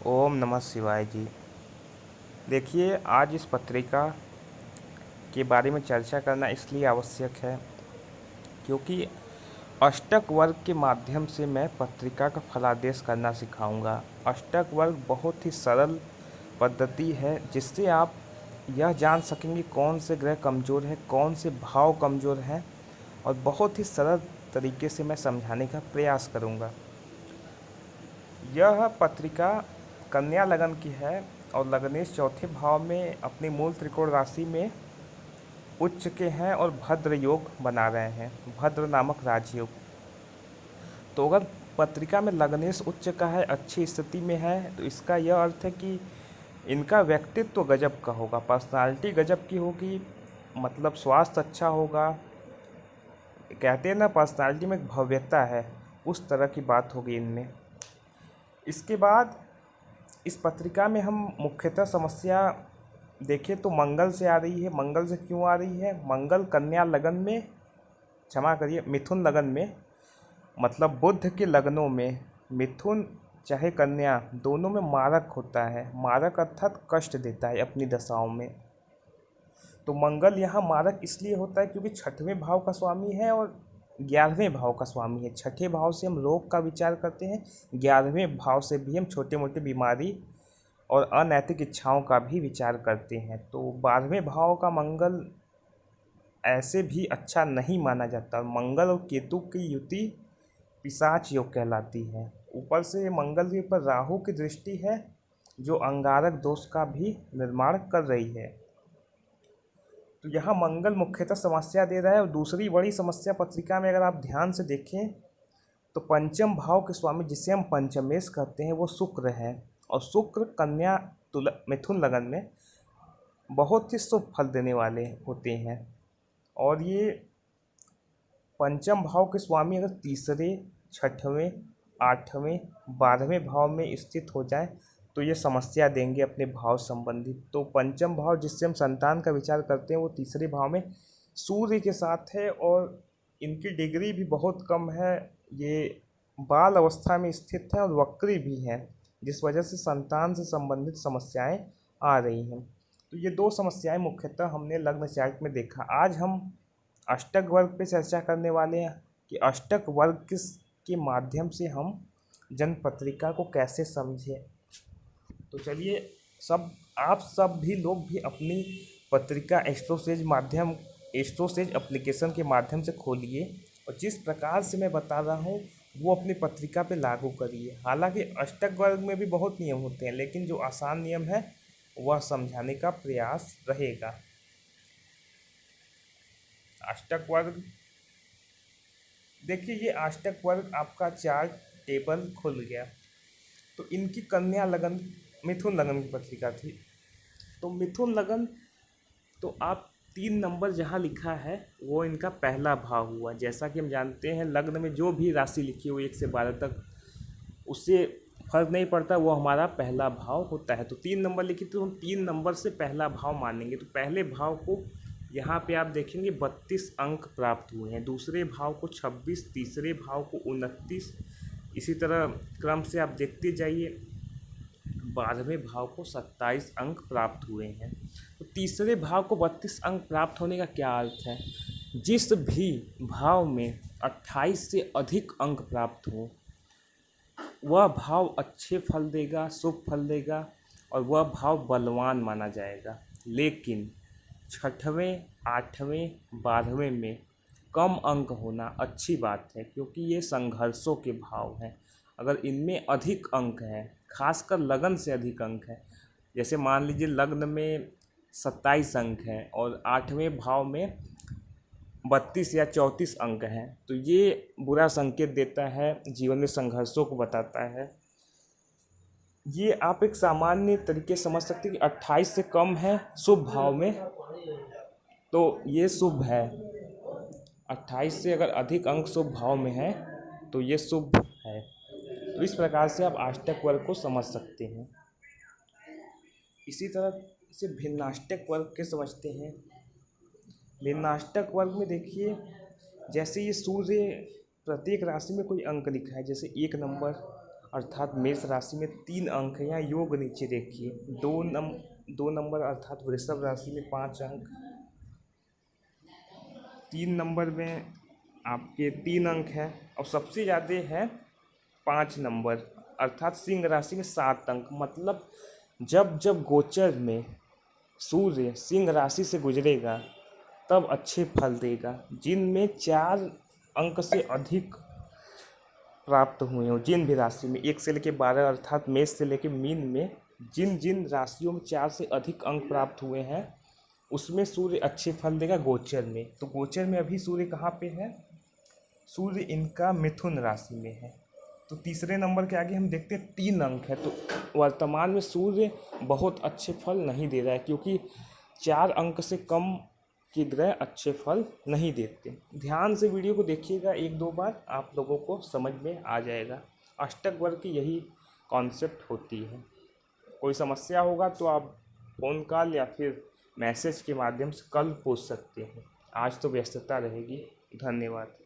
ओम नमः शिवाय जी। देखिए, आज इस पत्रिका के बारे में चर्चा करना इसलिए आवश्यक है क्योंकि अष्टक वर्ग के माध्यम से मैं पत्रिका का फलादेश करना सिखाऊंगा। अष्टक वर्ग बहुत ही सरल पद्धति है जिससे आप यह जान सकेंगे कौन से ग्रह कमज़ोर है, कौन से भाव कमज़ोर हैं, और बहुत ही सरल तरीके से मैं समझाने का प्रयास करूंगा। यह पत्रिका कन्या लगन की है और लग्नेश चौथे भाव में अपनी मूल त्रिकोण राशि में उच्च के हैं और भद्र योग बना रहे हैं, भद्र नामक राजयोग। तो अगर पत्रिका में लग्नेश उच्च का है, अच्छी स्थिति में है, तो इसका यह अर्थ है कि इनका व्यक्तित्व तो गजब का होगा, पर्सनालिटी गजब की होगी, मतलब स्वास्थ्य अच्छा होगा। कहते हैं ना, पर्सनालिटी में एक भव्यता है, उस तरह की बात होगी इनमें। इसके बाद इस पत्रिका में हम मुख्यतः समस्या देखें तो मंगल से आ रही है। मंगल से क्यों आ रही है? मंगल कन्या लगन में, क्षमा करिए, मिथुन लगन में, मतलब बुध के लगनों में मिथुन चाहे कन्या दोनों में मारक होता है। मारक अर्थात कष्ट देता है अपनी दशाओं में। तो मंगल यहाँ मारक इसलिए होता है क्योंकि छठवें भाव का स्वामी है और 11वें भाव का स्वामी है। छठे भाव से हम रोग का विचार करते हैं, 11वें भाव से भी हम छोटे मोटे बीमारी और अनैतिक इच्छाओं का भी विचार करते हैं। तो 12वें भाव का मंगल ऐसे भी अच्छा नहीं माना जाता। मंगल और केतु की युति पिशाच योग कहलाती है। ऊपर से मंगल के ऊपर राहु की दृष्टि है जो अंगारक दोष का भी निर्माण कर रही है। तो यहाँ मंगल मुख्यतः समस्या दे रहा है। और दूसरी बड़ी समस्या पत्रिका में अगर आप ध्यान से देखें तो पंचम भाव के स्वामी, जिसे हम पंचमेश कहते हैं, वो शुक्र है। और शुक्र कन्या मिथुन लगन में बहुत ही शुभ फल देने वाले होते हैं। और ये पंचम भाव के स्वामी अगर तीसरे, छठवें, 8वें, 12वें भाव में स्थित हो जाए तो ये समस्या देंगे अपने भाव संबंधित। तो पंचम भाव जिससे हम संतान का विचार करते हैं वो तीसरे भाव में सूर्य के साथ है और इनकी डिग्री भी बहुत कम है। ये बाल अवस्था में स्थित है और वक्री भी है, जिस वजह से संतान से संबंधित समस्याएं आ रही हैं। तो ये दो समस्याएं मुख्यतः हमने लग्न चार्ट में देखा। आज हम अष्टक वर्ग पे चर्चा करने वाले हैं कि अष्टक वर्ग के माध्यम से हम जन्म पत्रिका को कैसे समझें। तो चलिए, आप सब भी लोग भी अपनी पत्रिका एस्ट्रोसेज एप्लीकेशन के माध्यम से खोलिए और जिस प्रकार से मैं बता रहा हूँ वो अपनी पत्रिका पे लागू करिए। हालांकि अष्टक वर्ग में भी बहुत नियम होते हैं, लेकिन जो आसान नियम है वह समझाने का प्रयास रहेगा। अष्टक वर्ग देखिए, ये अष्टक वर्ग आपका चार्ट टेबल खुल गया। तो इनकी कन्या लगन मिथुन लगन की पत्रिका थी। तो मिथुन लगन, तो आप 3 नंबर जहाँ लिखा है वो इनका पहला भाव हुआ। जैसा कि हम जानते हैं लग्न में जो भी राशि लिखी हो 1 से 12 तक, उससे फर्क नहीं पड़ता, वो हमारा पहला भाव होता है। तो 3 नंबर लिखी तो हम 3 नंबर से पहला भाव मानेंगे। तो पहले भाव को यहाँ पे आप देखेंगे 32 अंक प्राप्त हुए हैं, दूसरे भाव को 26, तीसरे भाव को 29, इसी तरह क्रम से आप देखते जाइए। 12वें भाव को 27 अंक प्राप्त हुए हैं। तो तीसरे भाव को 32 अंक प्राप्त होने का क्या अर्थ है? जिस भी भाव में 28 से अधिक अंक प्राप्त हो वह भाव अच्छे फल देगा, शुभ फल देगा और वह भाव बलवान माना जाएगा। लेकिन 6वें, 8वें, 12वें में कम अंक होना अच्छी बात है क्योंकि ये संघर्षों के भाव हैं। अगर इनमें अधिक अंक हैं, खासकर लगन से अधिक अंक है, जैसे मान लीजिए लग्न में 27 अंक हैं और 8वें भाव में 32 या 34 अंक हैं, तो ये बुरा संकेत देता है, जीवन में संघर्षों को बताता है। ये आप एक सामान्य तरीके से समझ सकते हैं कि 28 से कम है शुभ भाव में तो ये शुभ है, 28 से अगर अधिक अंक शुभ भाव में है तो ये शुभ है। तो इस प्रकार से आप अष्टक वर्ग को समझ सकते हैं। इसी तरह से भिन्नाष्टक वर्ग के समझते हैं। भिन्नाष्टक वर्ग में देखिए, जैसे ये सूर्य प्रत्येक राशि में कोई अंक लिखा है, जैसे 1 नंबर, अर्थात मेष राशि में 3 अंक है। यहाँ योग नीचे देखिए, 2 नंबर अर्थात वृषभ राशि में 5 अंक, 3 नंबर में आपके 3 अंक है, और सबसे ज़्यादा है 5 नंबर अर्थात सिंह राशि में 7 अंक। मतलब जब जब गोचर में सूर्य सिंह राशि से गुजरेगा तब अच्छे फल देगा। जिनमें 4 अंक से अधिक प्राप्त हुए हो, जिन भी राशि में 1 से लेकर 12 अर्थात मेष से लेकर मीन में जिन जिन राशियों में 4 से अधिक अंक प्राप्त हुए हैं उसमें सूर्य अच्छे फल देगा गोचर में। तो गोचर में अभी सूर्य कहाँ पे है? सूर्य इनका मिथुन राशि में है। तो तीसरे नंबर के आगे हम देखते हैं 3 अंक है। तो वर्तमान में सूर्य बहुत अच्छे फल नहीं दे रहा है, क्योंकि 4 अंक से कम के ग्रह अच्छे फल नहीं देते। ध्यान से वीडियो को देखिएगा 1-2 बार, आप लोगों को समझ में आ जाएगा। अष्टक वर्ग की यही कॉन्सेप्ट होती है। कोई समस्या होगा तो आप फ़ोन कॉल या फिर मैसेज के माध्यम से कल पूछ सकते हैं। आज तो व्यस्तता रहेगी। धन्यवाद।